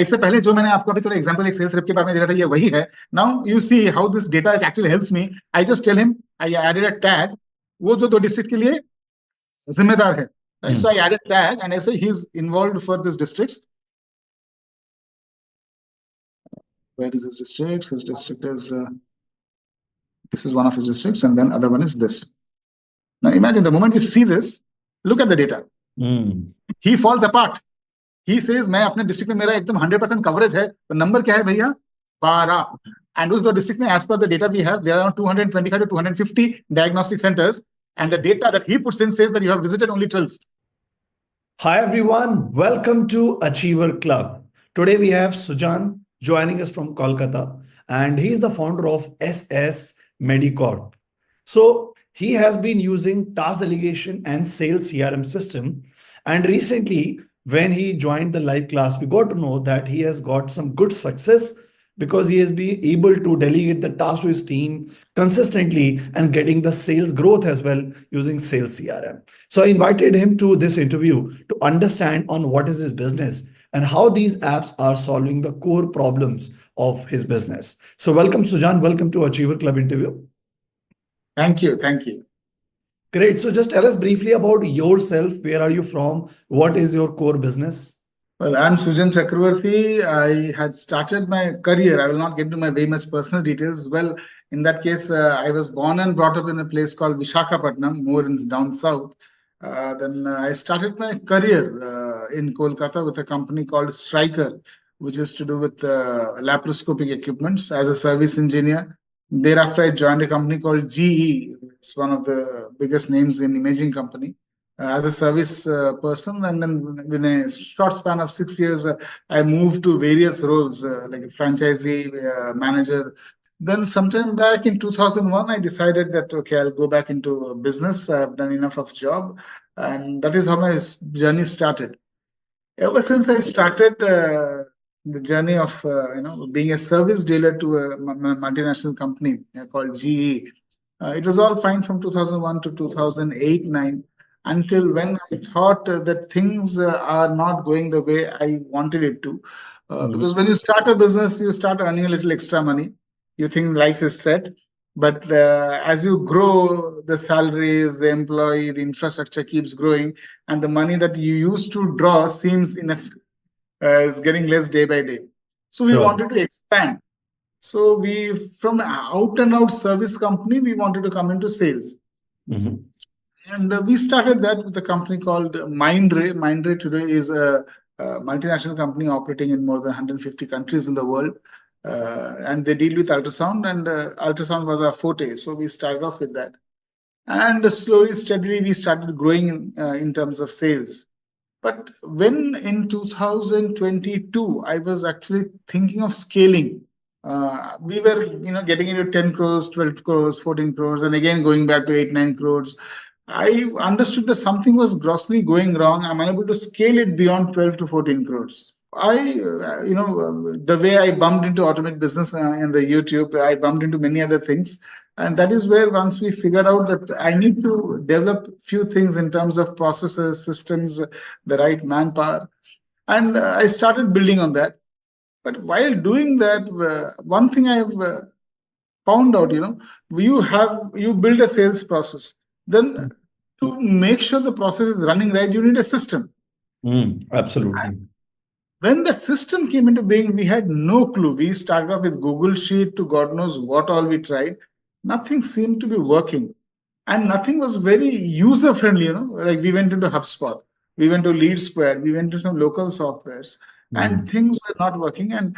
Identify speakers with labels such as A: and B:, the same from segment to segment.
A: इससे पहले जो मैंने आपको अभी थोड़ा एग्जांपल एक सेल्स रेप के बारे में दे रहा था, ये वही है. Now you see how this data actually helps me. I just tell him, I added a tag, वो जो 2 डिस्ट्रिक्ट के लिए जिम्मेदार है. So I added tag and I say he's involved for this districts. Where is his districts? His district is this is one of his districts, and then other one is this. Now imagine the moment you see this, look at the data. He falls apart. He says मैं अपने district में मेरा एकदम 100% coverage है. तो number क्या है भैया? 12. And उस 2 डिस्ट्रिक्ट में as per the data we have, there are around 225 to 250 diagnostic centers, and the data that he puts in says that you have visited only 12.
B: Hi everyone, welcome to Achiever Club. Today we have Sujan joining us from Kolkata, and he is the founder of SS Medicorp. So he has been using task delegation and sales CRM system, and recently when he joined the live class, we got to know that he has got some good success because he has been able to delegate the task to his team consistently and getting the sales growth as well using sales CRM. So I invited him to this interview to understand on what is his business and how these apps are solving the core problems of his business. So welcome Sujan, welcome to Achiever Club interview.
A: Thank you, thank you.
B: Great. So just tell us briefly about yourself. Where are you from? What is your core business?
A: Well, I'm Sujan Chakravarti. I had started my career. I will not get into my very much personal details. Well, in that case, I was born and brought up in a place called Vishakhapatnam, more in down south. Then I started my career in Kolkata with a company called Striker, which is to do with laparoscopic equipments as a service engineer. Thereafter, I joined a company called GE. It's one of the biggest names in imaging company as a service person. And then within a short span of 6 years, I moved to various roles like a franchisee manager. Then sometime back in 2001, I decided that, okay, I'll go back into business. I've done enough of job. And that is how my journey started. Ever since I started the journey of being a service dealer to a multinational company called GE, it was all fine from 2001 to 2008-9, until when I thought that things are not going the way I wanted it to. Because when you start a business, you start earning a little extra money. You think life is set. But as you grow, the salaries, the employee, the infrastructure keeps growing, and the money that you used to draw seems is getting less day by day. So we wanted to expand. So we, from out and out service company, we wanted to come into sales. And we started that with a company called Mindray. Mindray today is a multinational company operating in more than 150 countries in the world. And they deal with ultrasound, and ultrasound was our forte. So we started off with that. And slowly, steadily, we started growing in terms of sales. But when in 2022, I was actually thinking of scaling. We were, getting into 10 crores, 12 crores, 14 crores, and again going back to 8, 9 crores. I understood that something was grossly going wrong. I'm unable to scale it beyond 12 to 14 crores. The way I bumped into automated business in the YouTube, I bumped into many other things. And that is where once we figured out that I need to develop few things in terms of processes, systems, the right manpower. And I started building on that. But while doing that, one thing I've found out, you build a sales process. Then to make sure the process is running right, you need a system.
B: Absolutely.
A: And when that system came into being, we had no clue. We started off with Google Sheet to God knows what all we tried. Nothing seemed to be working. And nothing was very user-friendly, like we went into HubSpot, we went to Lead Square, we went to some local softwares, and things were not working. And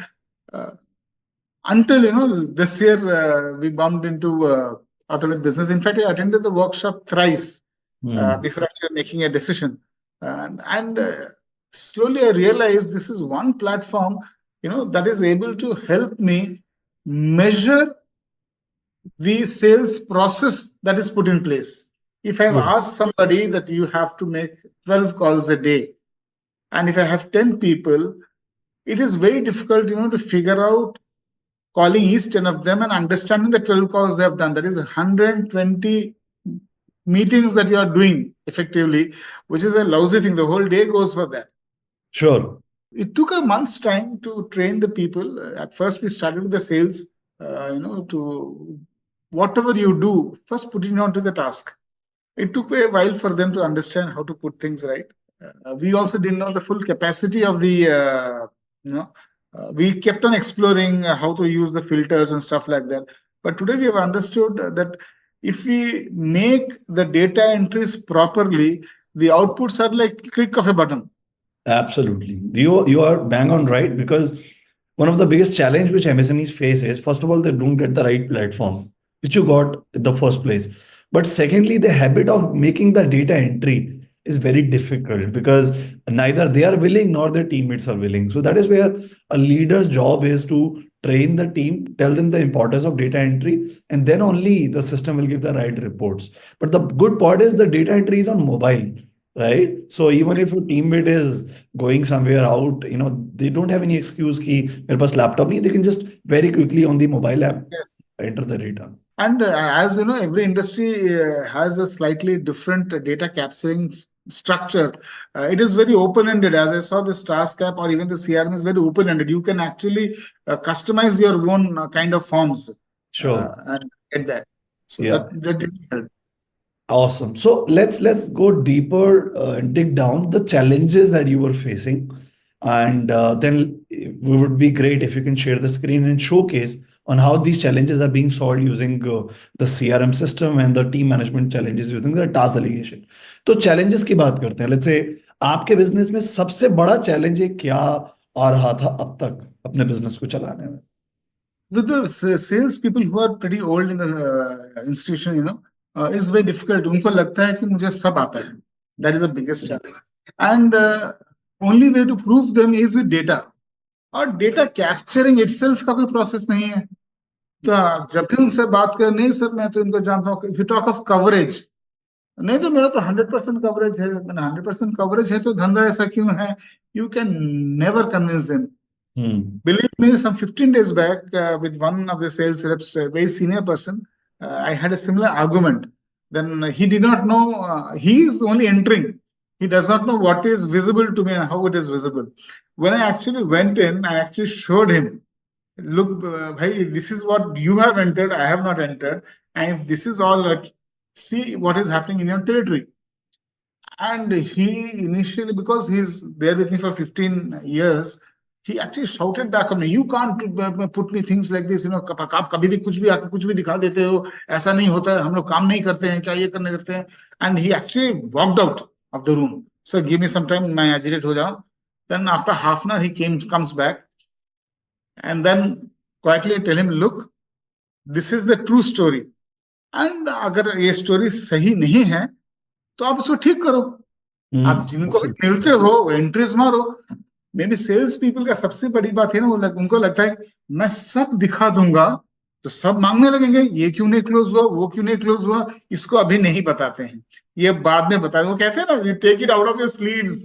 A: until, this year, we bumped into automated business. In fact, I attended the workshop thrice before actually making a decision. And slowly I realized this is one platform, that is able to help me measure the sales process that is put in place. If I've asked somebody that you have to make 12 calls a day, and if I have 10 people, it is very difficult, to figure out calling each 10 of them and understanding the 12 calls they have done. That is 120 meetings that you are doing effectively, which is a lousy thing. The whole day goes for that.
B: Sure.
A: it took a month's time to train the people. At first, we started with the sales, to whatever you do, first put it onto the task. It took a while for them to understand how to put things right. We also didn't know the full capacity of the, we kept on exploring how to use the filters and stuff like that. But today we have understood that if we make the data entries properly, the outputs are like click of a button.
B: Absolutely. You are bang on right, because one of the biggest challenge which MSMEs face is, first of all, they don't get the right platform, which you got in the first place. But secondly, the habit of making the data entry is very difficult because neither they are willing nor their teammates are willing. So that is where a leader's job is to train the team, tell them the importance of data entry, and then only the system will give the right reports. But the good part is the data entry is on mobile, right? So even if your teammate is going somewhere out, they don't have any excuse ki mere paas laptop nahi, they can just very quickly on the mobile app
A: Yes.
B: enter the data.
A: And as you know, every industry has a slightly different data capturing structure. It is very open-ended. As I saw, this task app or even the CRM is very open-ended. You can actually customize your own kind of forms
B: Sure.
A: and get that. So
B: Yeah.
A: that did help.
B: Awesome. So let's go deeper and dig down the challenges that you were facing, and then it would be great if you can share the screen and showcase on how these challenges are being solved using the CRM system and the team management challenges using the task delegation. तो challenges की बात करते हैं. Let's say आपके business में सबसे बड़ा challenge क्या आ रहा था अब तक अपने बिजनेस को चलाने में?
A: With the sales people who are pretty old in the institution, is very difficult. उनको लगता है कि मुझे सब आता है. That is the biggest challenge. And only way to prove them is with data. और डेटा कैप्चरिंग इटसेल्फ का कोई प्रोसेस नहीं है. तो जब भी उनसे बात कर, नहीं सर मैं तो इनको जानता हूँ. If you talk of coverage, नहीं तो मेरा तो 100% कवरेज है. मैंने 100% कवरेज है तो धंधा ऐसा क्यों है? You can never convince them. Believe me, some 15 days back, with one of the sales reps, a very senior person, I had a similar argument. Then he did not know, he is only entering. He does not know what is visible to me and how it is visible. When I actually went in, I actually showed him, look, bhai, this is what you have entered, I have not entered. And if this is all, see what is happening in your territory. And he initially, because he's there with me for 15 years, he actually shouted back on me, you can't put me things like this, आप कभी भी कुछ भी आके कुछ भी दिखा देते हो, ऐसा नहीं होता है, हम लोग काम नहीं करते हैं, क्या ये करने करते हैं. And he actually walked out of the room. So give me some time, मैं agitate हो जाऊं. Then after half an hour, comes back, and then quietly tell him, look, this is the true story. And अगर ये story सही नहीं है, तो आप उसको ठीक करो. आप जिनको भी मिलते हो एंट्रीज मारो. मे बी सेल्स पीपल का सबसे बड़ी बात है ना, उनको लगता है मैं सब दिखा दूंगा तो सब मांगने लगेंगे, ये क्यों नहीं क्लोज हुआ, वो क्यों नहीं क्लोज हुआ, इसको अभी नहीं बताते हैं, ये बाद में बताएंगे. वो कहते हैं ना, you take it out of your sleeves.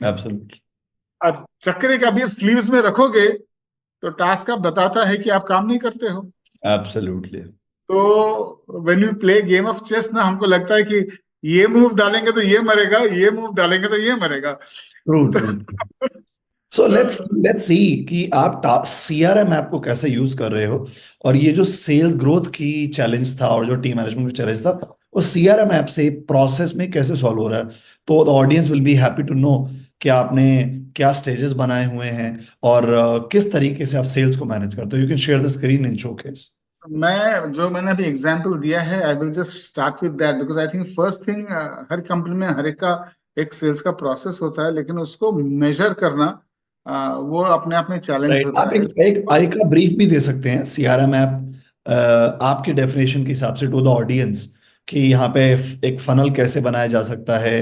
B: Absolutely.
A: और चक्कर के अभी स्लीव्स में रखोगे तो टास्क आप बताता है कि आप काम नहीं करते हो.
B: एब्सोल्युटली.
A: तो when you play game of chess ना, हमको लगता है कि ये मूव डालेंगे तो ये मरेगा, ये मूव डालेंगे तो ये मरेगा.
B: ट्रू. सो लेट्स सी कि आप सीआरएम ऐप को कैसे यूज कर रहे हो, और ये जो सेल्स ग्रोथ की चैलेंज था और जो टीम मैनेजमेंट का चैलेंज था, वो सीआरएम ऐप से प्रोसेस में कैसे सॉल्व हो रहा है. तो the audience will be happy to know कि आपने क्या स्टेजेस बनाए हुए हैं और किस तरीके से आप सेल्स को मैनेज करते हो. You can share the screen in showcase.
A: मैंने अभी एग्जांपल दिया है, I will just start with that because I think first thing, her company में हर एक का एक सेल्स का प्रोसेस होता है, लेकिन उसको मेजर करना वो अपने आप में चैलेंज होता
B: आप
A: है.
B: एक आई का ब्रीफ भी दे सकते हैं सीआरएम ऐप आपकी डेफिनेशन के हिसाब से टू द ऑडियंस, कि यहाँ पे एक फनल कैसे बनाया जा सकता है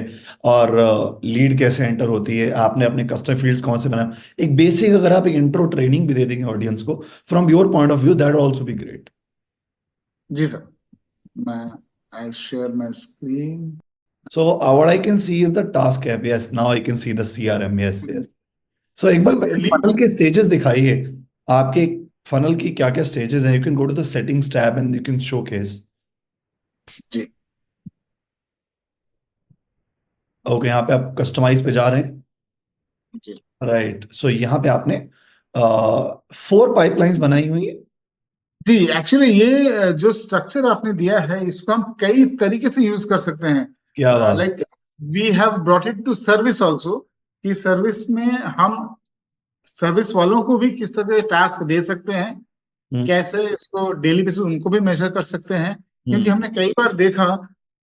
B: और लीड कैसे एंटर होती है, आपने अपने कस्टमर फील्ड्स कौन से बनाए. एक बेसिक अगर आप एक इंट्रो ट्रेनिंग भी दे देंगे ऑडियंस को from your point of view, that also be great.
A: जी सर, मैं I share my screen.
B: So what I can see is the task app. Yes, now I can see the CRM. Yes. So एक बार funnel के stages दिखाइए, आपके funnel की क्या क्या stages हैं. You can go to the settings tab and you can showcase.
A: जी.
B: Okay, यहाँ पे आप कस्टमाइज पे जा रहे हैं.
A: जी
B: राइट, सो यहाँ पे आपने 4 पाइपलाइंस बनाई हुई है।
A: जी, एक्चुअली ये जो स्ट्रक्चर आपने दिया है इसको हम कई तरीके से यूज कर सकते हैं।
B: क्या बात।
A: Like we have brought it to service also, कि सर्विस में हम सर्विस वालों को भी किस तरह के टास्क दे सकते हैं,
B: हम्म
A: कैसे इसको डेली बेसिस उनको भी मेजर कर सकते हैं। क्योंकि
B: हम्म
A: हमने कई बार देखा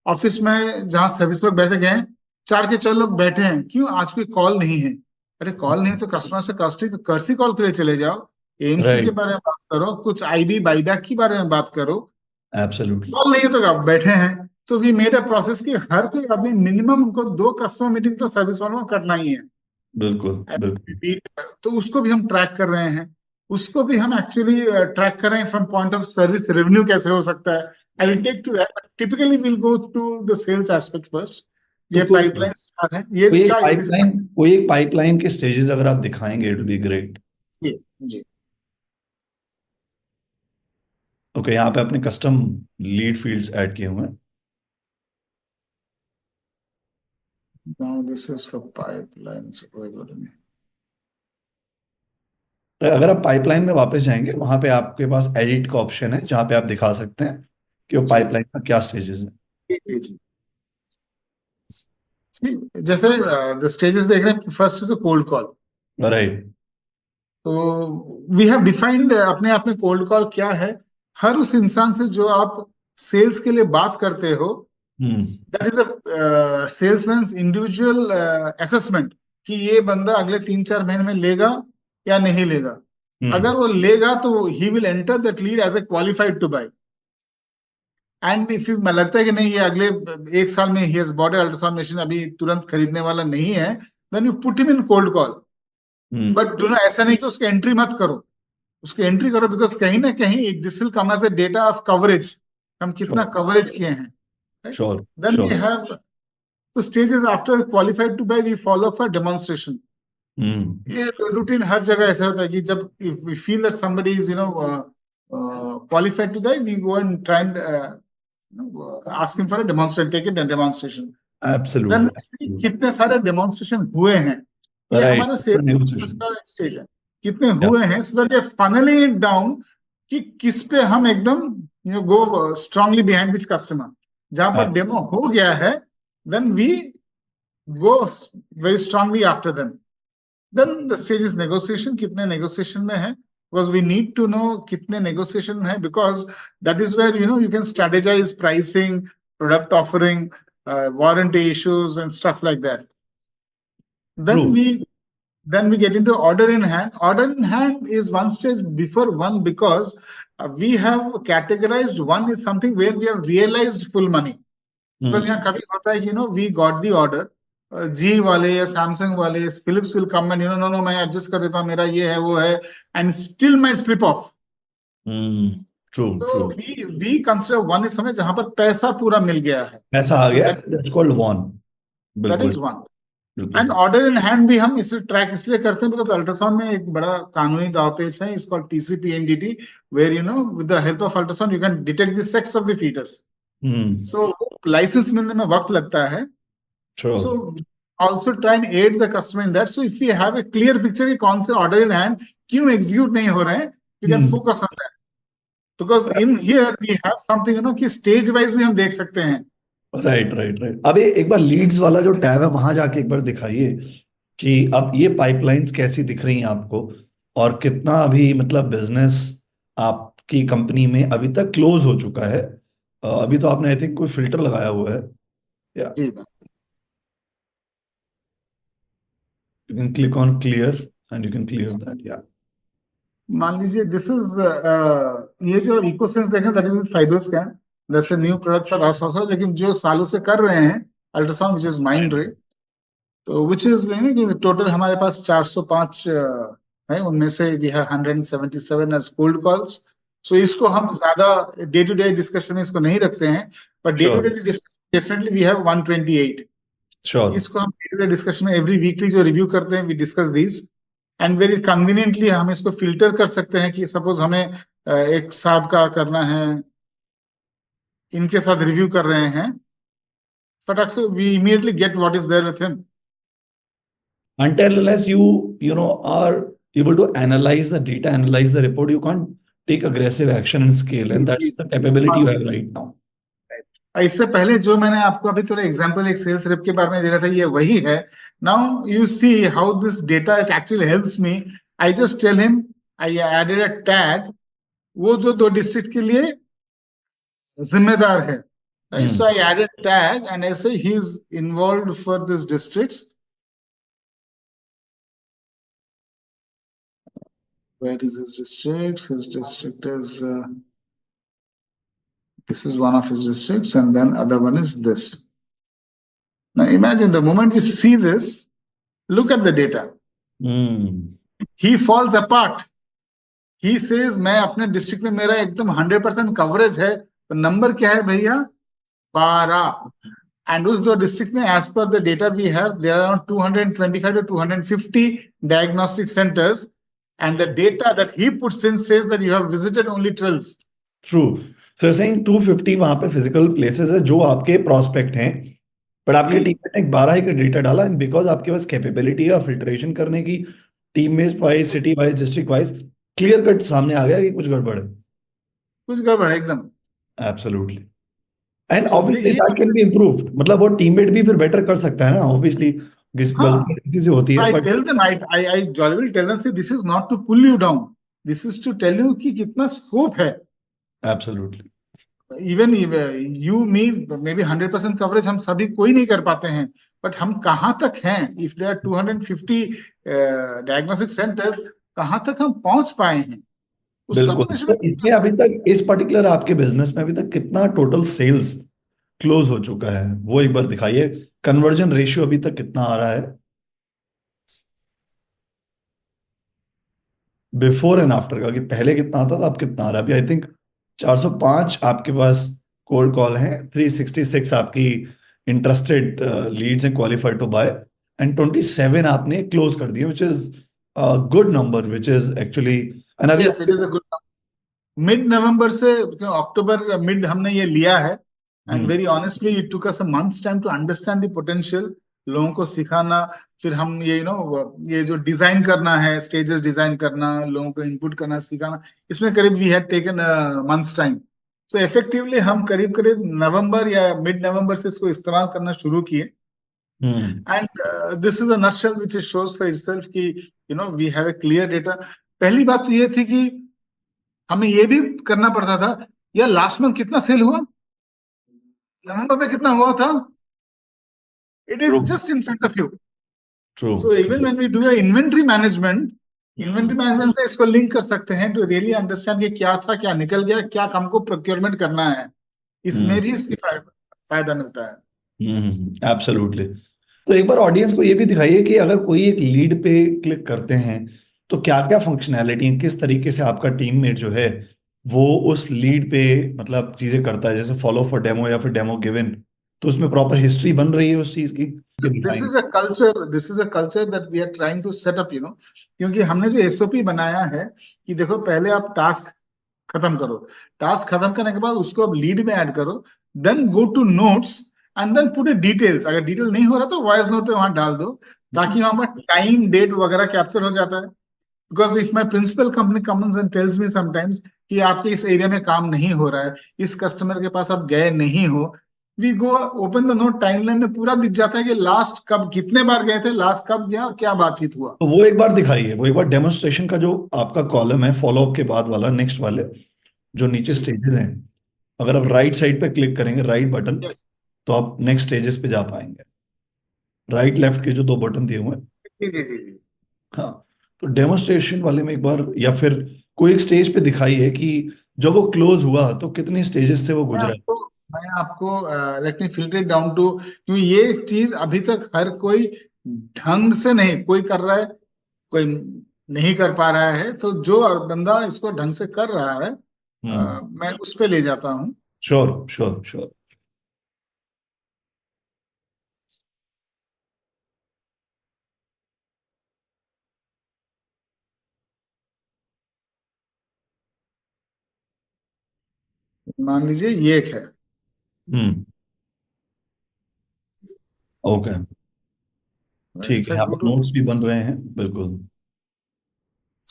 A: ऑफिस में जहाँ सर्विस लोग बैठे गए, 4 के 4 लोग बैठे हैं, क्यों आज कोई कॉल नहीं है। अरे कॉल नहीं तो कस्टमर से कर्सी कॉल के लिए चले जाओ, एएमसी के
B: राइट,
A: बारे में बात करो, कुछ आईबी बाईबैक के बारे में बात करो।
B: एब्सोल्युटली,
A: कॉल नहीं है तो आप बैठे हैं। तो वी मेड अ प्रोसेस कि हर कोई आदमी मिनिमम उनको 2 कस्टमर मीटिंग तो सर्विस वालों को करना ही है।
B: बिल्कुल बिल्कुल।
A: तो उसको भी हम ट्रैक कर रहे हैं। उसको भी हम एक्चुअली ट्रैक कर रहे हैं from point of service revenue कैसे हो सकता है। I will take to that, but typically will go to the sales aspect first.
B: तो
A: ये
B: कोई
A: पाइपलाइन स्टार है, ये
B: कोई एक
A: चाहे दिस।
B: पाइपलाइन कोई एक पाइपलाइन के स्टेजेस अगर आप दिखाएंगे, इट विल बी ग्रेट।
A: जी जी।
B: ओके, यहाँ पे आपने कस्टम लीड फील्ड्स ऐड किए हुए हैं।
A: Now this is for pipeline.
B: अगर आप पाइपलाइन में वापस जाएंगे, वहां पे आपके पास एडिट का ऑप्शन है जहाँ पे आप दिखा सकते हैं कि वो
A: जी
B: पाइपलाइन का क्या स्टेजेस है।
A: जी जी। जैसे द स्टेजेस देख रहे हैं, first is cold call.
B: Right.
A: तो वी हैव डिफाइंड अपने आप में कोल्ड कॉल क्या है। हर उस इंसान से जो आप सेल्स के लिए बात करते हो,
B: hmm
A: that is a salesman individual assessment, कि ये बंदा अगले 3-4 महीने में लेगा या नहीं लेगा।
B: हम्म
A: अगर वो लेगा तो he will enter that lead as a qualified to buy. And if you मैं लगता है कि नहीं ये अगले 1 साल में ही हैज बॉट अल्ट्रासाउंड मशीन, अभी तुरंत खरीदने वाला नहीं है, then you put him in cold call.
B: Hmm
A: but do ना, ऐसा नहीं कि उसकी एंट्री मत करो। उसकी एंट्री करो, बिकॉज कहीं ना कहीं this will come as a data of coverage, हम कितना
B: श्योर
A: कवरेज किए हैं। Right.
B: Sure
A: then we
B: sure.
A: Have the stages after qualified to buy, we follow for demonstration.
B: Hmm
A: ये रूटीन हर जगह ऐसा होता है कि जब if we feel that somebody is qualified to that, we go and try and ask him for a demonstration, take a demonstration. Then
B: absolutely
A: let's see
B: absolutely.
A: कितने सारे डेमोन्स्ट्रेशन हुए हैं। ये
B: राइट,
A: हमारा सेल्स प्रोसेस
B: नेगोशिएशन।
A: का stage है, कितने
B: या
A: हुए हैं, so that we finally it down कि किस पे हम एकदम go strongly behind which customer. जहां पर डेमो हो गया है, then we go very strongly after them. Then the stage is negotiation, कितने नेगोशिएशन में है, because we need to know कितने नेगोशिएशन में है, because that is where you can strategize pricing, product offering, warranty issues and stuff like that.
B: True.
A: Then we get into order in hand. Order in hand is one stage before one, because we have categorized one is something where we have realized full money. Because यहाँ कभी होता है we got the order, जी वाले या Samsung वाले Philips will come and no no मैं adjust कर देता हूँ, मेरा ये है वो है, and still might slip off.
B: True
A: तो
B: ट्रू।
A: वी कंसिडर वन इस समय जहां पर पैसा पूरा मिल गया है।
B: ऐसा आ
A: सो
B: गया,
A: that
B: that's called won.
A: That
B: बिल्कुल
A: इज वन।
B: बिल्कुल
A: एंड
B: सही।
A: ऑर्डर इन हैंड भी हम इसे ट्रैक इसलिए करते हैं बिकॉज अल्ट्रासाउंड में एक बड़ा कानूनी दावपेच है, इसको TCP NDT, where with the help of ultrasound you can detect the sex of the fetus. So licence मिलने में वक्त लगता है।
B: Sure.
A: So also try and add the customer in that. So if you have a clear picture कि कौन से order in hand क्यों execute नहीं हो रहे हैं, you can focus on that. Because in here we have something कि stage wise भी हम देख सकते हैं।
B: Right right right. अब एक बार लीड्स वाला जो टैब है वहां जाके एक बार दिखाइए कि अब ये पाइपलाइंस कैसी दिख रही हैं आपको, और कितना अभी मतलब बिजनेस आपकी कंपनी में अभी तक क्लोज हो चुका है। अभी तो आपने आई थिंक कोई फिल्टर लगाया हुआ है, या
A: जी।
B: You can click on clear and you can clear that, या
A: मान लीजिए दिस इज ये जो इकोसेंस देखें, दैट इज फाइब्रोस्कैन। जैसे new product for us also, लेकिन जो सालों से कर रहे हैं अल्ट्रासाउंड विच इज माइंड रे, तो विच इज कि टोटल हमारे पास 405 है, उनमें से we have 177 as cold calls. So इसको हम ज्यादा डे टू डे डिस्कशन में इसको नहीं रखते हैं, पर day to
B: sure
A: day discussion definitely we have 128।
B: Sure.
A: इसको हम डे टू डे डिस्कशन में एवरी वीकली जो रिव्यू करते हैं, we discuss this. And very conveniently हम इसको फिल्टर कर सकते हैं कि सपोज हमें एक साहब का करना है, इनके साथ रिव्यू कर रहे हैं, फटाक से we immediately get what is there with him.
B: until unless you know are able to analyze the data, analyze the report, you can't take aggressive action and scale,
A: जी
B: and
A: जी
B: that's the
A: जी।
B: capability
A: हाँ,
B: you have right now.
A: इससे पहले जो मैंने आपको अभी थोड़ा एग्जांपल एक सेल्स रिप के बारे में दे रहा था, ये वही है। Now you see how this data it actually helps me. I just tell him, I added a tag, वो जो दो डिस्ट्रिक्ट के लिए जिम्मेदार है, right?
B: Hmm.
A: So I added tag and ऐसे ही is involved for this districts. Where is his district? His district is this is one of his districts, and then other one is this. Now imagine the moment we see this, look at the data.
B: Hmm.
A: He falls apart. He says मैं अपने district में मेरा एकदम 100% coverage है, तो number क्या है भैया? 12। एंड उस दो डिस्ट्रिक्ट में as per the data we have there are around 225 to 250 diagnostic centers, and the data that he puts in says that you have visited only 12.
B: True. So you saying 250 वहां पे physical places है जो आपके prospect हैं, but आपके
A: जी
B: team ने एक 12 ही का डेटा डाला, एंड बिकॉज आपके पास कैपेबिलिटी है फिल्ट्रेशन करने की, टीम में wise, city wise, district wise, clear cut सामने आ गया कि कुछ गड़बड़ है।
A: कुछ गड़बड़ है एकदम।
B: एब्सोल्युटली। एंड
A: सो
B: ऑब्वियसली
A: ये
B: दैट कैन बी इम्प्रूव्ड, मतलब वो टीममेट भी फिर बेटर कर सकता है ना, ऑब्वियसली
A: हाँ,
B: गलती किसी से होती है,
A: I
B: but
A: tell them, I joyfully tell them, see, this is not to pull you down. This is to tell you कि कितना स्कोप है।
B: Absolutely.
A: Even you me, may be 100% coverage हम सभी कोई नहीं कर पाते हैं, बट हम कहाँ तक हैं? If there are 250 diagnostic centres, कहाँ तक हम पहुंच पाए हैं, उसका
B: बिल्कुल।
A: तो
B: तो
A: मेजरमेंट
B: इसमें
A: करना
B: अभी
A: है।
B: तक इस पर्टिकुलर आपके बिजनेस में अभी तक कितना टोटल सेल्स क्लोज हो चुका है, वो एक बार दिखाइए। कन्वर्जन रेशियो अभी तक कितना आ रहा है बिफोर एंड आफ्टर का, कि पहले कितना आता था अब कितना आ रहा है? अभी आई थिंक 405 आपके पास कोल्ड कॉल है, 366 आपकी इंटरेस्टेड लीड्स हैं क्वालिफाइड टू बाय, एंड 27 आपने क्लोज कर दिए, which is good number, which is actually. And अभी
A: yes, it is a good. Mid November से अक्टूबर मिड हमने ये लिया है, and
B: hmm.
A: Very honestly it took us a months time to understand the potential, लोगों को सिखाना, फिर हम ये ये जो डिजाइन करना है, स्टेजेस डिजाइन करना, लोगों को इनपुट करना, सिखाना, इसमें करीब we had taken months time. तो इफेक्टिवली हम करीब करीब नवंबर या मिड नवंबर से इसको इस्तेमाल करना शुरू किए।
B: Hmm.
A: And this is a nutshell which is shows for itself कि we have a clear data. पहली बात तो ये थी कि हमें ये भी करना पड़ता था, यार लास्ट मंथ कितना सेल हुआ, नवंबर में कितना हुआ था, it
B: true.
A: Is just in front of you.
B: True.
A: So even when we do inventory management का इसको लिंक कर सकते हैं टू रियली अंडरस्टैंड कि क्या था, क्या निकल गया, क्या हमको प्रोक्योरमेंट करना है, इसमें
B: हम्म।
A: भी इसकी फायदा मिलता है।
B: एब्सोल्युटली। तो एक बार ऑडियंस को ये भी दिखाइए कि अगर कोई एक लीड पे क्लिक करते हैं तो क्या क्या फंक्शनैलिटी है, किस तरीके से आपका टीममेट जो है वो उस लीड पे मतलब चीजें करता है, जैसे फॉलो फॉर डेमो या फिर डेमो गिवन, तो उसमें प्रॉपर हिस्ट्री बन रही है उस चीज की, ये
A: दिस
B: दिखाएंगे।
A: Is a culture, this is a culture that we are trying to set up, क्योंकि हमने जो एसओपी बनाया है कि देखो पहले आप टास्क खत्म करो, टास्क खत्म करने के बाद उसको अब लीड में ऐड करो, then go to notes, and then put details. अगर डिटेल नहीं हो रहा तो वॉइस नोट पे वहां डाल दो, ताकि वहां पर टाइम डेट वगैरह कैप्चर हो जाता है। Because if my principal company comes and tells me sometimes कि आपके इस एरिया में काम नहीं हो रहा है, इस कस्टमर के पास आप गए नहीं हो, we go open the note, timeline में पूरा दिख जाता है कि लास्ट कब कितने बार गए थे, लास्ट कब गया, क्या बातचीत हुआ।
B: तो वो एक बार दिखाइए, वो एक बार डेमोन्स्ट्रेशन का जो आपका कॉलम है फॉलोअप के बाद वाला, नेक्स्ट वाले जो नीचे
A: जी,
B: स्टेजेस हैं, अगर आप राइट साइड पे क्लिक करेंगे, राइट बटन,
A: यस,
B: तो आप नेक्स्ट स्टेजेस पे जा पाएंगे। राइट लेफ्ट के जो दो बटन दिए हुए हैं।
A: जी जी जी जी।
B: हाँ। तो डेमोन्स्ट्रेशन वाले में एक बार या फिर कोई एक स्टेज पे दिखाइए कि जब वो क्लोज हुआ तो कितने स्टेजेस से वो
A: मैं
B: गुजरा है।
A: आपको मैं आपको let me filter down to, क्योंकि ये चीज अभी तक हर कोई ढंग से नहीं कोई कर रहा है, कोई नहीं कर पा रहा है, तो जो बंदा इसको ढंग से कर रहा है,
B: हम्म।
A: मैं उस पे ले जाता हूँ।
B: Sure sure sure.
A: मान लीजिए ये एक है।
B: हम्म। ओके। ठीक
A: If
B: है,
A: I
B: यहाँ
A: go
B: पर
A: to
B: नोट्स भी बन रहे हैं, बिल्कुल।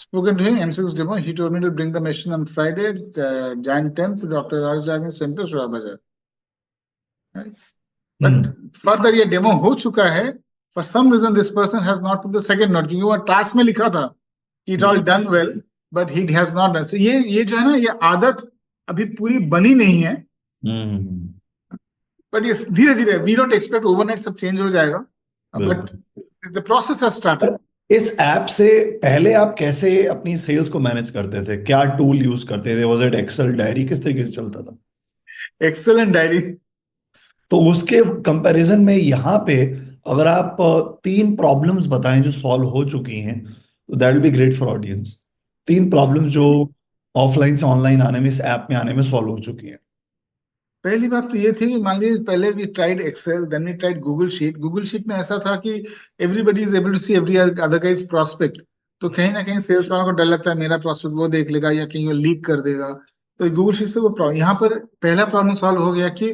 A: spoken to him, M6 demo, he told me to bring the machine on Friday, Jan 10th, Dr. Raj Driving Center, Shura Bazaar. Right? But further ये डेमो हो चुका है. For some reason this person has not put the second note, क्योंकि वो task में लिखा था it's all done well, but he has not done. So ये जो है ना, ये आदत अभी पूरी बनी नहीं है. But ये धीरे धीरे, we don't expect overnight सब change हो जाएगा. But the process has started.
B: इस ऐप से पहले आप कैसे अपनी सेल्स को मैनेज करते थे? क्या टूल यूज करते थे? वाज इट एक्सेल, डायरी, किस तरीके से चलता था?
A: Excel and diary.
B: तो उसके कंपैरिजन में यहाँ पे अगर आप 3 प्रॉब्लम्स बताएं जो सॉल्व हो चुकी हैं, तो that will be great for audience. 3 problems जो ऑफलाइन से ऑनलाइन आने में, इस ऐप में आने में सॉल्व हो चुकी हैं।
A: पहली बात तो ये थी कि मान लीजिए पहले we tried Excel, then we tried Google sheet. Google sheet में ऐसा था कि everybody is able to see every other guys prospect. तो कहीं ना कहीं सेल्स वालों को डर लगता है मेरा प्रॉस्पेक्ट वो देख लेगा या कहीं वो लीक कर देगा. तो गूगल शीट से वो प्रॉब्लम, यहाँ पर पहला प्रॉब्लम सॉल्व हो गया कि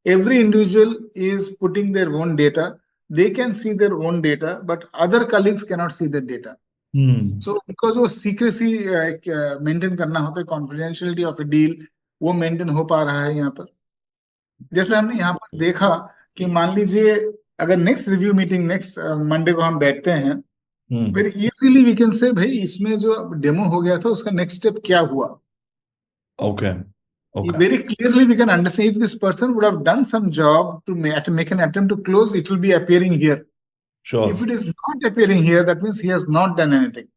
A: every individual is putting their own data. They can see their own data but other colleagues can not see their data. So because वो सीक्रेसी मेंटेन करना होता है, कॉन्फिडेंशियलिटी ऑफ ए डील, वो maintain हो पा रहा है यहाँ पर. जैसे हमने यहाँ पर देखा कि मान लीजिए अगर next review meeting next Monday को हम बैठते हैं, very easily we can say भाई इसमें जो डेमो हो गया था उसका नेक्स्ट स्टेप क्या हुआ.
B: Okay, okay,
A: very clearly we can understand if this person would have done some job to make an attempt to close, it will be appearing here.
B: Sure.
A: If it is not appearing here, that means he has not done anything.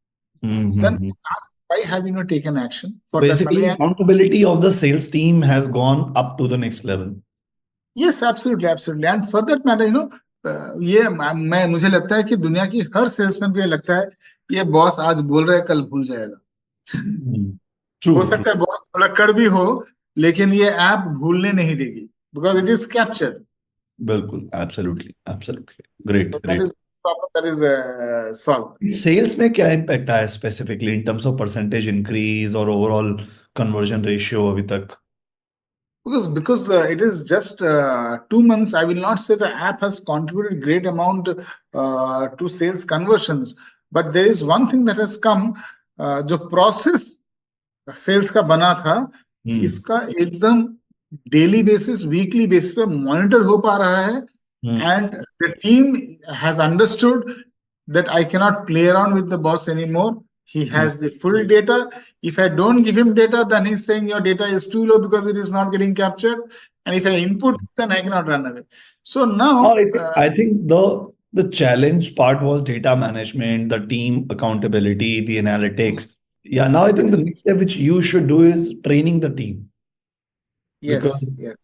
A: Then ask, why have you not taken action for that
B: Basically,
A: money?
B: accountability of the sales team has gone up to the next level.
A: Yes, absolutely, absolutely. And for that matter, ये मैं मुझे लगता है कि दुनिया की हर salesman को ये लगता है ये बॉस आज बोल रहा है कल भूल जाएगा. हो सकता है बॉस थोड़ा कड़वी हो, लेकिन ये ऐप भूलने नहीं देगी because it is captured.
B: बिल्कुल, absolutely, absolutely, great,
A: So that
B: great.
A: is problem that is solved.
B: Sales में क्या इम्पैक्ट आया specifically in terms of percentage increase और ओवरऑल कन्वर्जन रेशियो अभी तक?
A: Because it is just 2 months, I will not say the app has contributed great amount to sales conversions, but there is one thing that has come, जो process sales का बना था, इसका एकदम daily basis, weekly basis पे monitor हो पा रहा है. And the team has understood that I cannot play around with the boss anymore. He has the full data. If I don't give him data, then he's saying your data is too low because it is not getting captured. And if I input, then I cannot run away. So now,
B: I think the challenge part was data management, the team accountability, the analytics. Yeah, now I think the next step which you should do is training the team.
A: yes,
B: Because
A: yes.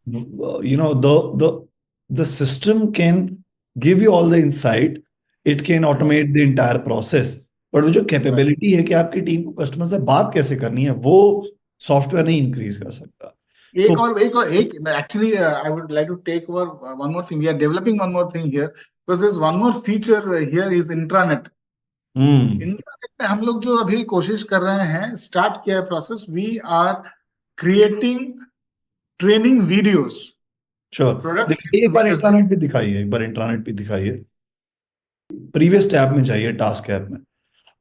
B: The system can give you all the insight, it can automate the entire process, but वो जो capability है कि आपकी team को customer से बात कैसे करनी है, वो सॉफ्टवेयर नहीं इंक्रीज कर सकता.
A: Actually, I would like to take over one more thing. We are developing one more thing here because there's one more feature here is intranet. Intranet में हम लोग जो अभी कोशिश कर रहे हैं, स्टार्ट किया है process. We are creating training videos.
B: देखिए, एक बार इंट्रानेट भी दिखाइए, एक बार इंट्रानेट भी दिखाइए. प्रीवियस टैब में जाइए, टास्क ऐप में.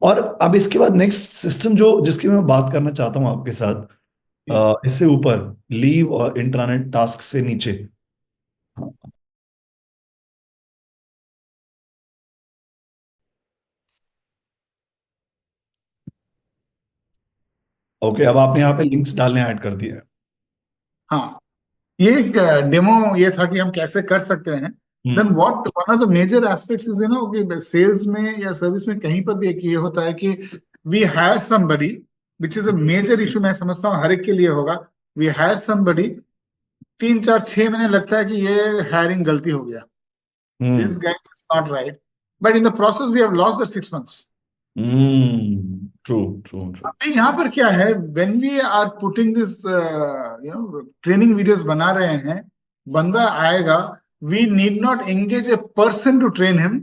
B: और अब इसके बाद नेक्स्ट सिस्टम जो जिसकी मैं बात करना चाहता हूं आपके साथ, इससे ऊपर लीव और इंट्रानेट टास्क से नीचे. ओके, अब आपने यहाँ पे लिंक्स डालने ऐड कर दिए हैं.
A: हाँ, ये एक डेमो ये था कि हम कैसे कर सकते हैं. Then what one of the major aspects is कि सेल्स में या सर्विस में कहीं पर भी एक ये होता है कि we hire somebody, which is a major issue. मैं समझता हूँ हर एक के लिए होगा. वी हायर समबडी, 3 4 6 महीने लगता है कि ये हायरिंग गलती हो गया, this guy is not right, but in the process we have lost the 6 months.
B: True.
A: अभी यहाँ पर क्या है, when we are putting this training videos बना रहे हैं, बंदा आएगा, we need not engage a person to train him.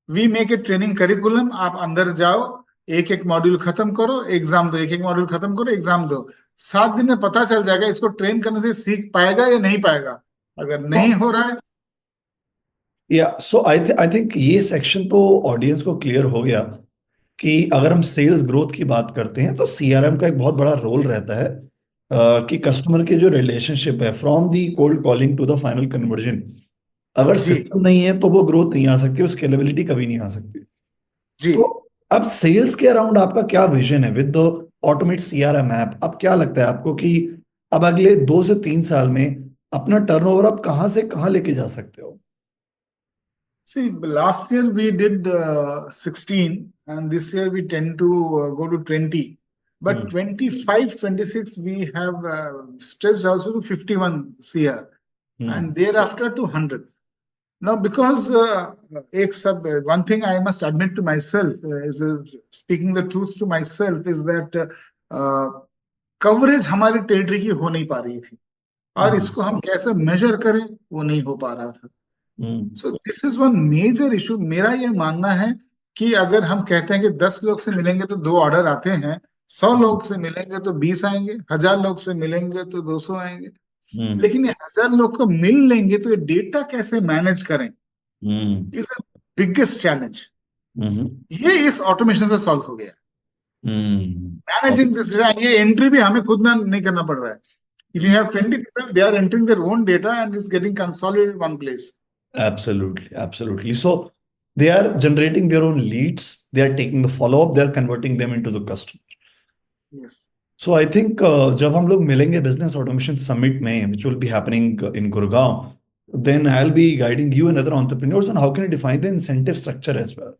A: We make a training curriculum. आप अंदर जाओ, एक एक मॉड्यूल खत्म करो, एग्जाम दो, एक एक मॉड्यूल खत्म करो, एग्जाम दो. 7 दिन में पता चल जाएगा इसको ट्रेन करने से सीख पाएगा या नहीं पाएगा. अगर नहीं हो रहा है,
B: या सो आई थिंक ये सेक्शन तो ऑडियंस को क्लियर हो गया कि अगर हम सेल्स ग्रोथ की बात करते हैं तो सीआरएम का एक बहुत बड़ा रोल रहता है कि कस्टमर के जो रिलेशनशिप है from the cold calling to the final conversion, अगर
A: जी
B: सिस्टम नहीं है तो वो ग्रोथ नहीं आ सकती, स्केलेबिलिटी कभी नहीं आ सकती।
A: जी।
B: तो अब सेल्स के अराउंड आपका क्या विजन है with the automate CRM app? अब क्या लगता है आपको कि अब अगले 2 से 3 साल में अपना टर्नओवर आप कहाँ से कहाँ लेके जा सकते हो?
A: See, last year we did 16, and this year we tend to go to 20. But
B: hmm
A: 25, 26, we have stretched also to 51 CR,
B: hmm
A: and thereafter to 100. Now, because one thing I must admit to myself is speaking the truth to myself is that coverage हमारी territory की हो नहीं पा रही थी, और
B: हम्म
A: इसको हम कैसे मेजर करें वो नहीं हो पा रहा था।
B: Hmm
A: so this is one major issue. मेरा ये मानना है कि अगर हम कहते हैं कि 10 लोग से मिलेंगे तो 2 ऑर्डर आते हैं, 100 लोग से मिलेंगे तो 20 आएंगे, 1000 लोग से मिलेंगे तो 200 आएंगे,
B: हम्म
A: लेकिन ये 1000 लोग को मिल लेंगे तो ये डेटा कैसे मैनेज करें
B: hmm
A: is a biggest challenge.
B: Hmm
A: ये इस ऑटोमेशन से सॉल्व हो गया।
B: हम्म
A: मैनेजिंग दिस, ये एंट्री भी हमें खुद ना नहीं करना पड़ रहा है। If you have 20 people, they are entering their own data and it's getting consolidated in one place.
B: Absolutely, absolutely. So they are generating their own leads, they are taking the follow-up, they are converting them into the customer.
A: Yes.
B: So I think जब हम लोग मिलेंगे business automation summit में, which will be happening in Gurgaon, then I'll be guiding you and other entrepreneurs on how can you define the incentive structure as well.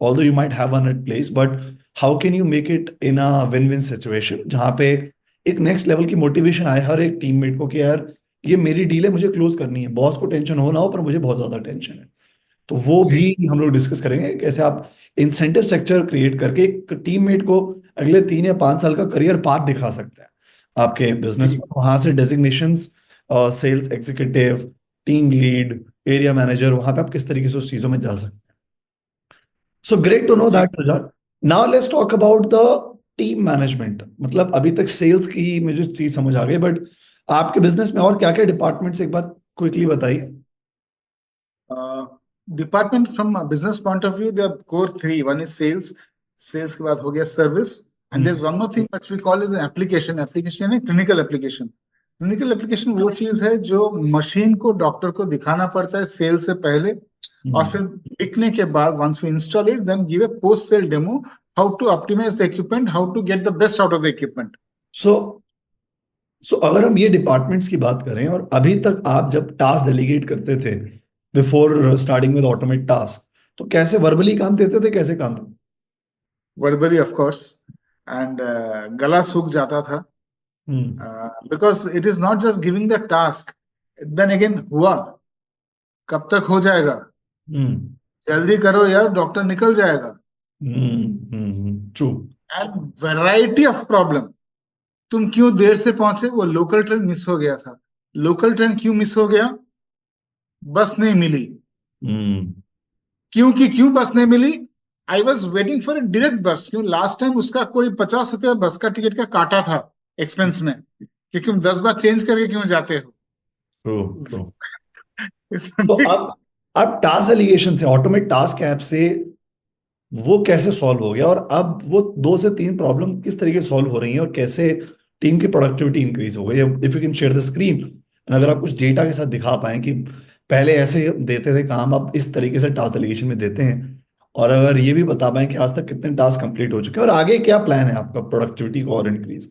B: Although you might have one at place, but how can you make it in a win-win situation जहाँ पे एक next level की motivation आए हर एक teammate को कि यार ये मेरी डील है, मुझे क्लोज करनी है, बॉस को टेंशन हो ना हो पर मुझे बहुत ज्यादा टेंशन है। तो वो
A: जी
B: भी हम लोग डिस्कस करेंगे कैसे आप इंसेंटिव स्ट्रक्चर क्रिएट करके एक टीममेट को अगले 3 या 5 साल का करियर पाथ दिखा सकते हैं आपके बिजनेस
A: जी
B: में। वहां से designations, sales executive, team lead, area manager, वहां पे आप किस तरीके से उस चीजों में जा सकते हैं। सो ग्रेट टू नो
A: जी।
B: That result. Now let's talk about the team management. मतलब अभी तक सेल्स की मुझे चीज समझ आ गई, बट आपके बिजनेस में और क्या क्या डिपार्टमेंट्स एक बार क्विकली बताइए।
A: Department from business point of view, they are core three. One is sales, sales के बाद हो गया service, and there is
B: hmm
A: one more thing which we call is application. Application है क्लिनिकल एप्लीकेशन। क्लिनिकल एप्लीकेशन वो चीज है जो machine को डॉक्टर को दिखाना पड़ता है सेल से पहले, और
B: हम्म
A: फिर बिकने के बाद once we install it then give a post sale demo, how to optimize the equipment, how to get the best out of the equipment.
B: So so अगर हम ये डिपार्टमेंट्स की बात करें और अभी तक आप जब टास्क डेलीगेट करते थे before starting with automate task, तो कैसे वर्बली काम देते थे, कैसे काम थे?
A: वर्बली ऑफ कोर्स, एंड गला सूख जाता था,
B: hmm
A: because it is not just giving the task, then again हुआ, कब तक हो जाएगा,
B: हम्म
A: जल्दी करो यार डॉक्टर निकल जाएगा,
B: true.
A: And variety of problem. तुम क्यों देर से पहुंचे, वो लोकल ट्रेन मिस हो गया था। लोकल ट्रेन क्यों मिस हो गया, बस नहीं मिली।
B: हम्म
A: क्योंकि क्यों बस नहीं मिली, I was waiting for a direct bus. क्यों लास्ट टाइम उसका कोई 50 रुपया बस का टिकट का काटा था एक्सपेंस में, कि तुम 10 बार चेंज करके क्यों जाते हो।
B: True true.
A: इसमें
B: तो अब टास्क एलिगेशन से ऑटोमेट टास्क ऐप से वो कैसे सॉल्व हो गया, और अब वो 2 से 3 प्रॉब्लम किस तरीके से सॉल्व हो रही है और कैसे टीम की प्रोडक्टिविटी इंक्रीज हो गई? If you can share the screen, अगर आप कुछ डेटा के साथ दिखा पाए कि पहले ऐसे देते थे काम, अब इस तरीके से टास्क डेलीगेशन में देते हैं, और अगर ये भी बता पाए कि आज तक कितने टास्क कंप्लीट हो चुके हैं और आगे क्या प्लान है आपका प्रोडक्टिविटी को और इंक्रीज?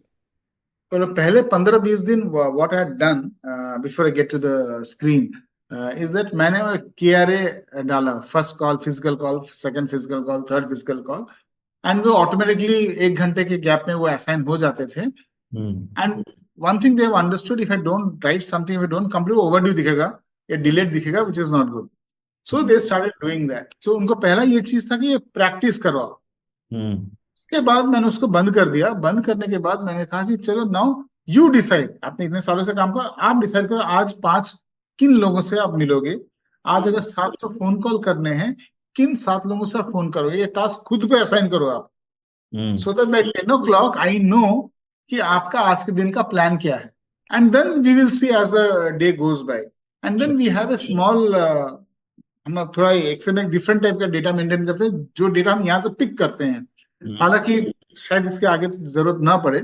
A: तो पहले 15-20 दिन what I had done before I get to the screen is that मैंने KRA डाला, first call physical call, second physical call, third physical call, and वो ऑटोमेटिकली 1 घंटे के गैप में वो असाइन हो जाते थे।
B: Hmm
A: and one thing they have understood, if I don't write something, if I don't complete, overdue दिखेगा या डिलेड दिखेगा, which is not good. So they started doing that. So उनको पहला ये चीज था कि ये प्रैक्टिस करवाओ।
B: हम्म
A: उसके बाद मैंने उसको बंद कर दिया। बंद करने के बाद मैंने कहा कि चलो नाउ यू डिसाइड, आपने इतने सालों से काम करो, आप डिसाइड करो आज 5 किन लोगों से आप मिलोगे। आज अगर 7 तो फोन कॉल करने हैं, किन 7 लोगों से आप फोन करोगे, ये टास्क खुद को असाइन करो आप।
B: Hmm
A: so that by 10 o'clock I know कि आपका आज के दिन का प्लान क्या है, and then we will see as a day goes by, and then we have a small हम लोग थोड़ा एक से एक डिफरेंट टाइप का डेटा मेंटेन करते हैं, जो डेटा हम यहाँ से पिक करते हैं। हालांकि शायद इसके आगे जरूरत ना पड़े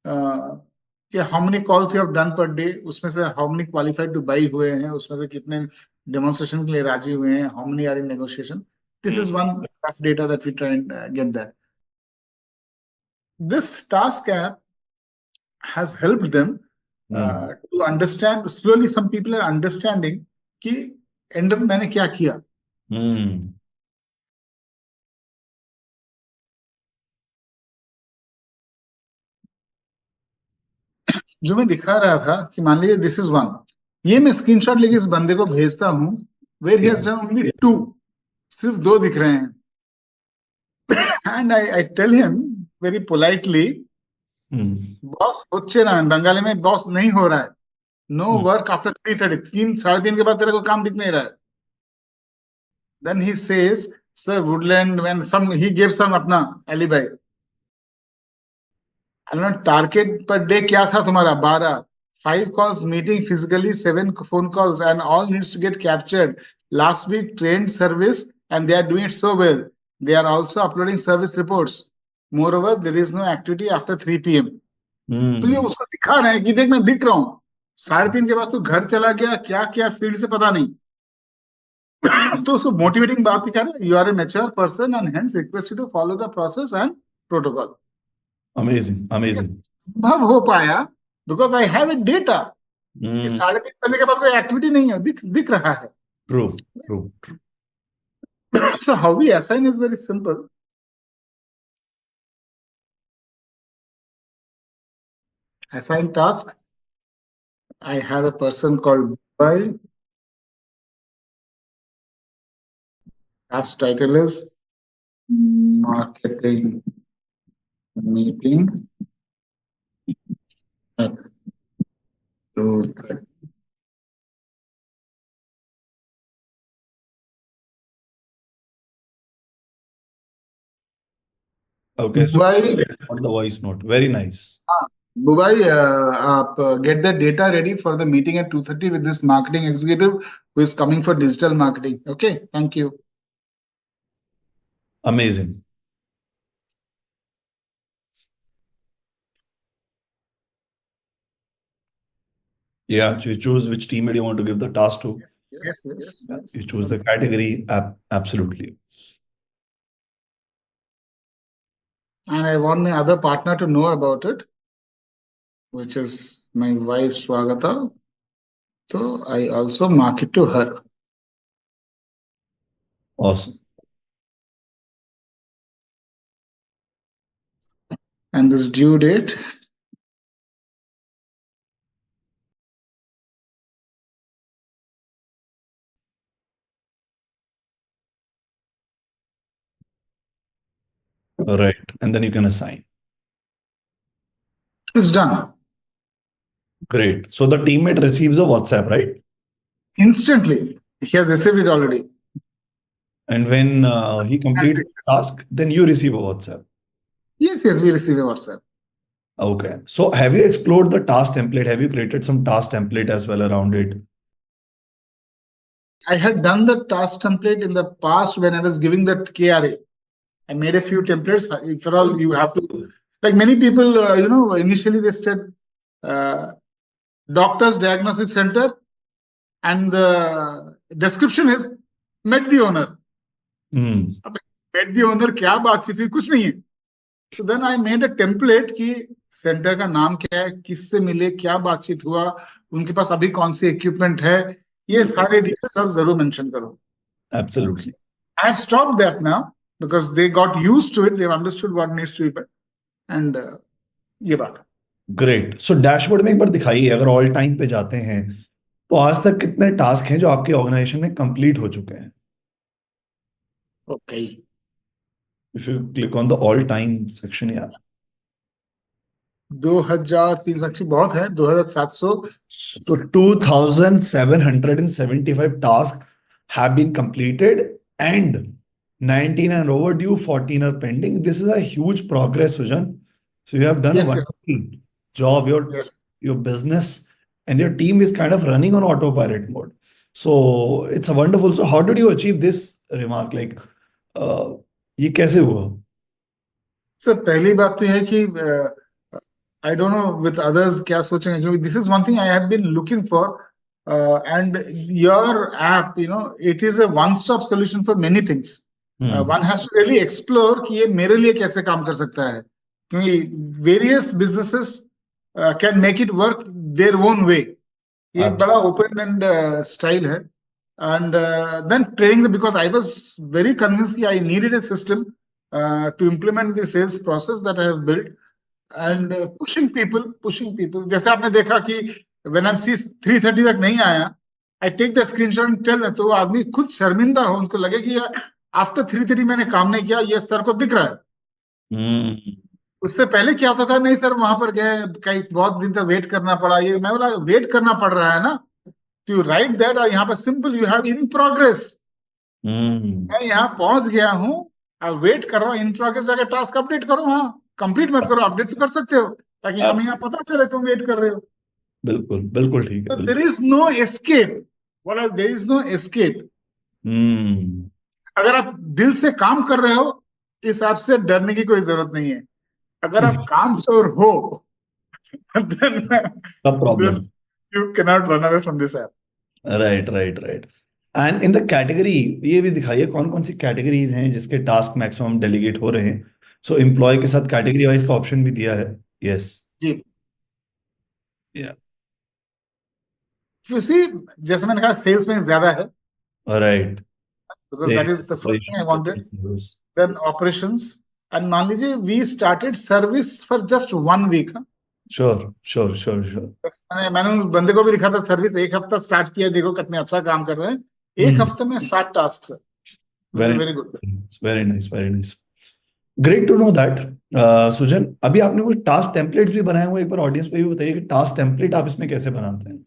A: कि how many calls you have done per day, उसमें से how many qualified two by हुए हैं, उसमें से कितने डेमोन्स्ट्रेशन के लिए राजी हुए हैं, how many are in negotiation. This is one rough data that we try and get that. This task app has helped them to understand. Slowly some people are understanding कि end up मैंने क्या किया. जो मैं दिखा रहा था कि मान लीजिए दिस इज वन, ये मैं स्क्रीनशॉट लेके इस बंदे को भेजता हूं, where he has done only 2, सिर्फ 2 दिख रहे हैं. And I tell him very politely, boss होच्छे ना, बंगाली में बॉस नहीं हो रहा है. नो वर्क आफ्टर 3:30, 3 साढ़े 3 के बाद तेरे को काम दिख नहीं रहा है. Then he says, sir, Woodland, when he gave some अपना alibi. टारगेट पर डे क्या था तुम्हारा? 12. 5 calls meeting physically, 7 phone calls, and all needs to get captured. Last week trained service, and they are doing it so well. They are also uploading service reports. Moreover, there is no activity after 3 p.m. तो ये उसको दिखा रहे हैं कि देख मैं दिख रहा हूँ, 3:30 के बाद तो घर चला गया, क्या क्या फील्ड से पता नहीं. तो उसको मोटिवेटिंग बात क्या है, you are a mature person and hence request you to follow the process and protocol.
B: Amazing amazing.
A: संभव हो पाया because I have a data. 3:30 के बाद कोई एक्टिविटी नहीं है, दिख रहा है.
B: True true.
A: So how we assign is very simple. Assign task. I have a person called Bubai. Task title is marketing meeting at 2:30.
B: Okay, so
A: Bubai,
B: on the voice note, very nice.
A: Bubai, आप get the data ready for the meeting at 2:30 with this marketing executive who is coming for digital marketing. Okay, thank you.
B: Amazing. Yeah, so you choose which teammate you want to give the task to.
A: Yes, yes.
B: Yeah, you choose the category. Absolutely.
A: And I want my other partner to know about it, which is my wife Swagata. So I also mark it to her.
B: Awesome.
A: And this due date.
B: Right. And then you can assign.
A: It's done.
B: Great. So the teammate receives a WhatsApp, right?
A: Instantly. He has received it already.
B: And when he completes the task, then you receive a WhatsApp.
A: Yes, we receive a WhatsApp.
B: Okay. So have you explored the task template? Have you created some task template as well around it?
A: I had done the task template in the past when I was giving that KRA. I made a few templates. If at all, you have to, like many people, initially they said Doctor's Diagnostic Center, and the description is met the owner. Met the owner, क्या बातचीत हुई, कुछ नहीं है. So then I made a template कि centre का नाम क्या है, किससे मिले, क्या बातचीत हुआ, उनके पास अभी कौन सी इक्विपमेंट है, ये सारे डिटेल्स आप जरूर मेंशन करो.
B: Absolutely.
A: I have stopped that now because they got used to it. They've understood what needs to be done. And ये बात.
B: Great. So डैशबोर्ड में एक बार दिखाइए, अगर ऑल टाइम पे जाते हैं तो आज तक कितने टास्क हैं जो आपके ऑर्गेनाइजेशन में कंप्लीट हो चुके हैं?
A: Okay.
B: If you click on the all time section, yeah.
A: 2300 बहुत है, 2700.
B: So 2775 tasks have been completed and 19 are overdue, 14 are pending. This is a huge progress, Sujan. So you have done a wonderful job. Your business and your team is kind of running on autopilot mode. So it's a wonderful. So how did you achieve this remark? Like, ये कैसे हुआ?
A: Sir पहली बात तो यह है कि I don't know with others क्या सोचेंगे, क्योंकि this is one thing I have been looking for, and your app it is a one stop solution for many things. One has to really explore कि ये मेरे लिए कैसे काम कर सकता है, क्योंकि various businesses can make it work their own way. ये एक बड़ा ओपन एंड स्टाइल है. And then training them, because I was very convinced I needed a system to implement the sales process that I have built, and pushing people. जैसे आपने देखा कि when I see 3:30 तक नहीं आया, I take the screenshot and tell them, तो आदमी खुद शर्मिंदा हो, उनको लगे कि आफ्टर 3:30 मैंने काम नहीं किया, ये सर को दिख रहा है. उससे पहले क्या होता था, नहीं सर वहां पर गए, कई बहुत दिन तक वेट करना पड़ा. ये मैं बोला वेट करना पड़ रहा है ना, to write that, यहाँ पर simple you have in progress. मैं यहाँ पहुंच गया हूँ, अब वेट कर रहा हूँ, इन प्रोग्रेस जाकर टास्क अपडेट करो. हाँ, कंप्लीट मत करो, अपडेट तो कर सकते हो, ताकि हम यहाँ पता चले तुम वेट कर रहे हो.
B: बिल्कुल बिल्कुल ठीक है.
A: तो देयर इज नो एस्केप. बोला देयर इज नो एस्केप. अगर आप दिल से काम कर रहे हो, इस ऐप से डरने की कोई जरूरत नहीं है. अगर आप काम चोर हो, then this, you cannot run away from this app.
B: Right right right. And in the category, ये भी दिखाइए कौन कौन सी कैटेगरीज हैं जिसके टास्क मैक्सिमम डेलीगेट हो रहे हैं. सो एम्प्लॉय के साथ कैटेगरी वाइज का ऑप्शन भी दिया है. यस
A: जी.
B: या
A: सी, जैसे मैंने कहा सेल्स में ज्यादा है,
B: right,
A: because that is the first thing I wanted. Then operations, and मान लीजिए we started service for just 1 week.
B: Sure.
A: मैंने उस बंदे को भी लिखा था सर्विस 1 हफ्ता स्टार्ट किया, देखो कितने अच्छा काम कर रहे हैं. 1 हफ्ते में 7 टास्क है. Very good.
B: Very nice. Great to know that. Sujan, अभी आपने कुछ टास्क टेम्पलेट्स भी बनाए हुए, एक बार ऑडियंस को भी बताइए कि टास्क टेम्पलेट आप इसमें कैसे बनाते हैं.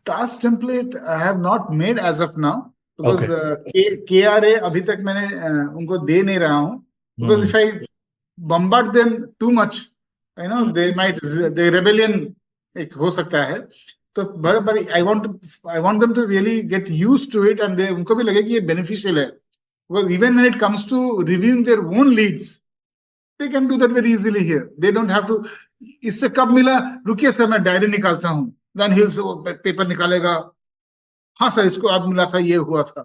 A: Task template I have not made as of now, because KRA अभी तक मैंने उनको दे नहीं रहा हूँ, because if I bombard them too much, they rebellion एक हो सकता है. तो बड़ी I want them to really get used to it, and उनको भी लगे कि ये beneficial है. Because even when it comes to reviewing their own leads, they can do that very easily here. They don't have to. इससे कब मिला, रुकिए सर मैं डायरी निकालता हूँ, then he'll say पेपर निकालेगा, हाँ सर इसको अब मिला था, ये हुआ था.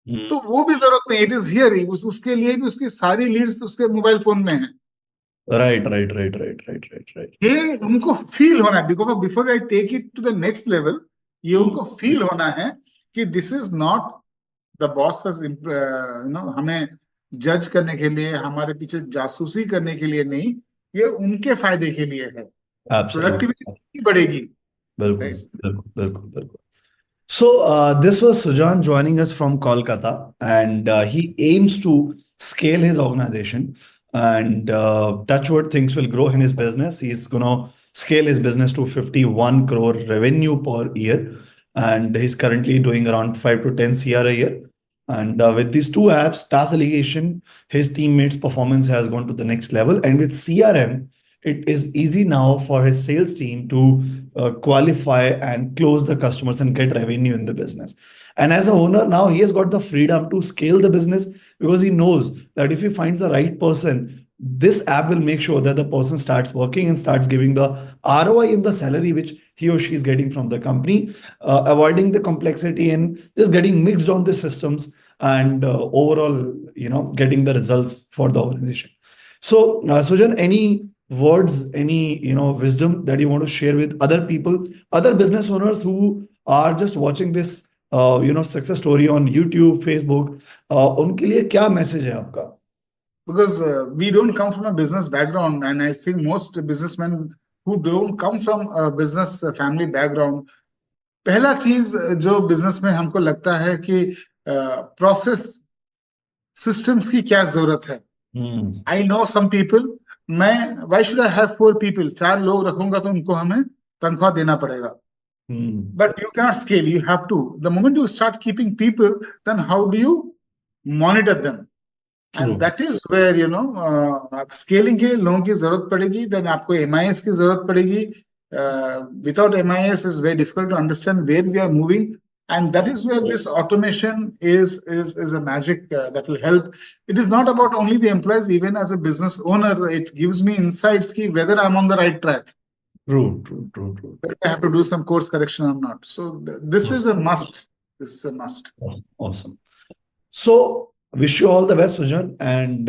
A: तो वो भी जरूरत नहीं. It is here. उसके लिए भी उसकी सारी लीड्स उसके मोबाइल फोन में है. राइट. ये उनको फील होना है, because before I take it to the next level, ये उनको फील होना है कि this is not the boss हमें जज करने के लिए, हमारे पीछे जासूसी करने के लिए नहीं, ये उनके फायदे के लिए है. प्रोडक्टिविटी बढ़ेगी. बिल्कुल.
B: So this was Sujan joining us from Kolkata, and he aims to scale his organization, and touchwood, things will grow in his business. He's gonna scale his business to 51 crore revenue per year, and he's currently doing around 5 to 10 CR a year. And with these two apps, task delegation, his teammates' performance has gone to the next level, and with CRM, it is easy now for his sales team to qualify and close the customers and get revenue in the business. And as an owner, now he has got the freedom to scale the business, because he knows that if he finds the right person, this app will make sure that the person starts working and starts giving the ROI in the salary which he or she is getting from the company, avoiding the complexity and just getting mixed on the systems, and overall, getting the results for the organization. So, Sujan, any words, any wisdom that you want to share with other people, other business owners who are just watching this success story on YouTube, Facebook, उनके लिए क्या message है आपका?
A: Because we don't come from a business background, and I think most businessmen who don't come from a business family background, पहला चीज जो business में हमको लगता है कि प्रोसेस सिस्टम्स की क्या जरूरत है. I know some people, why should I have 4 people? 4 लोग रखूंगा तो उनको हमें तनख्वाह देना पड़ेगा. But you cannot scale. You have to. The moment you start keeping people, then how do you monitor them? And that is where scaling के लिए लोगों की जरूरत पड़ेगी. Then आपको MIS की जरूरत पड़ेगी. Without MIS, it's very difficult to understand where we are moving, And that is where this automation is a magic that will help. It is not about only the employees. Even as a business owner, it gives me insights ki whether I'm on the right track.
B: True.
A: Whether I have to do some course correction or not. So this is a must. This is a must.
B: Awesome. So wish you all the best, Sujan, and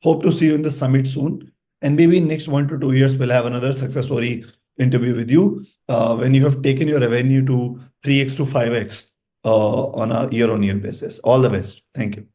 B: hope to see you in the summit soon. And maybe in next 1 to 2 years, we'll have another success story interview with you when you have taken your revenue to 3x to 5x on a year-on-year basis. All the best. Thank you.